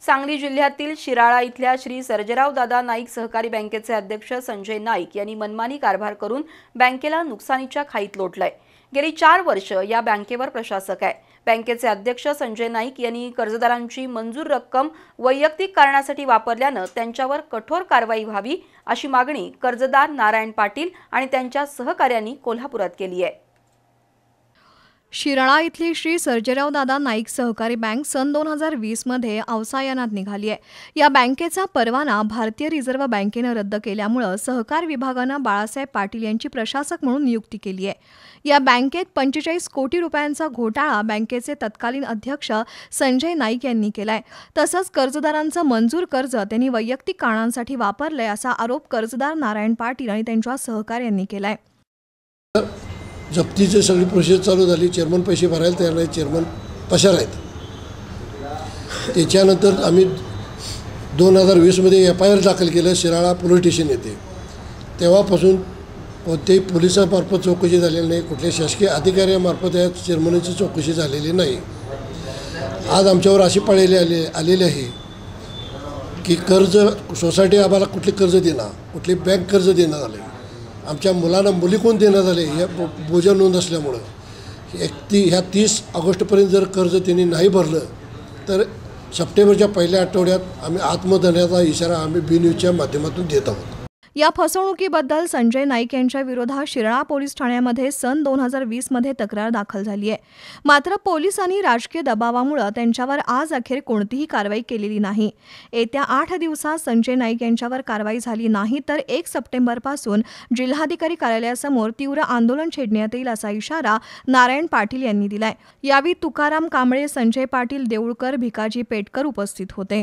सांगली जिल्ह्यातील शिराळा इथल्या श्री सर्जेराव दादा नाईक सहकारी बँकेचे अध्यक्ष संजय नाईक यांनी मनमानी कारभार करून बँकेला नुकसानीच्या खाईत लोटलंय। गेली 4 वर्ष या बँकेवर प्रशासक आहे। बँकेचे अध्यक्ष संजय नाईक यांनी कर्जदारांची मंजूर रक्कम वैयक्तिक कारणासाठी वापरल्याने त्यांच्यावर कठोर कारवाई व्हावी अशी मागणी कर्जदार नारायण पाटील आणि त्यांच्या सहकाऱ्यांनी कोल्हापुरात केली आहे। शिराळा इथली श्री सर्जेराव दादा नाईक सहकारी बँक सन 2020 मध्ये अवसायनात निघाली आहे। या बँकेचा परवाना भारतीय रिझर्व्ह बँकेने रद्द केल्यामुळे सहकार विभागाने बाळासाहेब पाटील यांची प्रशासक म्हणून नियुक्ती केली आहे। या बँकेत 45 कोटी रुपयांचा घोटाळा बँकेचे तत्कालीन अध्यक्ष संजय नाईक यांनी केलाय। तसंच कर्जदारांचं मंजूर कर्ज त्यांनी वैयक्तिक कारणांसाठी वापरलंय असा आरोप कर्जदार नारायण पाटील आणि त्यांच्या सहकाऱ्यांनी केलाय। जप्तीची सगळी प्रोसेस चालू झाली। चेअरमन पैसे भरायला तयार नाही, चेअरमन पशार आहेत। त्याच्यानंतर आम्ही 2020 मध्ये FIR दाखल केलं शिराळा पोलीस स्टेशन येथे। तेव्हापासून कोणत्याही पोलिसांमार्फत चौकशी झालेली नाही, कुठल्या शासकीय अधिकाऱ्यांमार्फत या चेअरमनची चौकशी झालेली नाही। आज आमच्यावर अशी पाळी आलेली आहे की कर्ज सोसायटी आम्हाला कुठले कर्ज देणार, कुठली बँक कर्ज देणार आले, आमच्या मुलांना मुली कोण देण्यात आले या बोजा नोंद असल्यामुळं ह्या 30 ऑगस्टपर्यंत जर कर्ज त्यांनी नाही भरलं तर सप्टेंबरच्या पहिल्या आठवड्यात आम्ही आत्मदंडाचा इशारा आम्ही बी-न्यूजच्या माध्यमातून देत आहोत। या फसवणुकीबद्दल संजय नाईक यांच्या विरोधात शिराळा पोलीस ठाण्यामध्ये सन 2020 मध्ये तक्रार दाखल झाली आहे। मात्र पोलिसांनी राजकीय दबावामुळे त्यांच्यावर आज अखेर कोणतीही कारवाई केलेली नाही। येत्या 8 दिवसात संजय नाईक यांच्यावर कारवाई झाली नाही तर 1 सप्टेंबरपासून जिल्हाधिकारी कार्यालयासमोर तीव्र आंदोलन छेडण्यात येईल असा इशारा नारायण पाटील यांनी दिलाय। यावेळी तुकाराम कांबळे, संजय पाटील देऊळकर, भिकाजी पेटकर उपस्थित होते।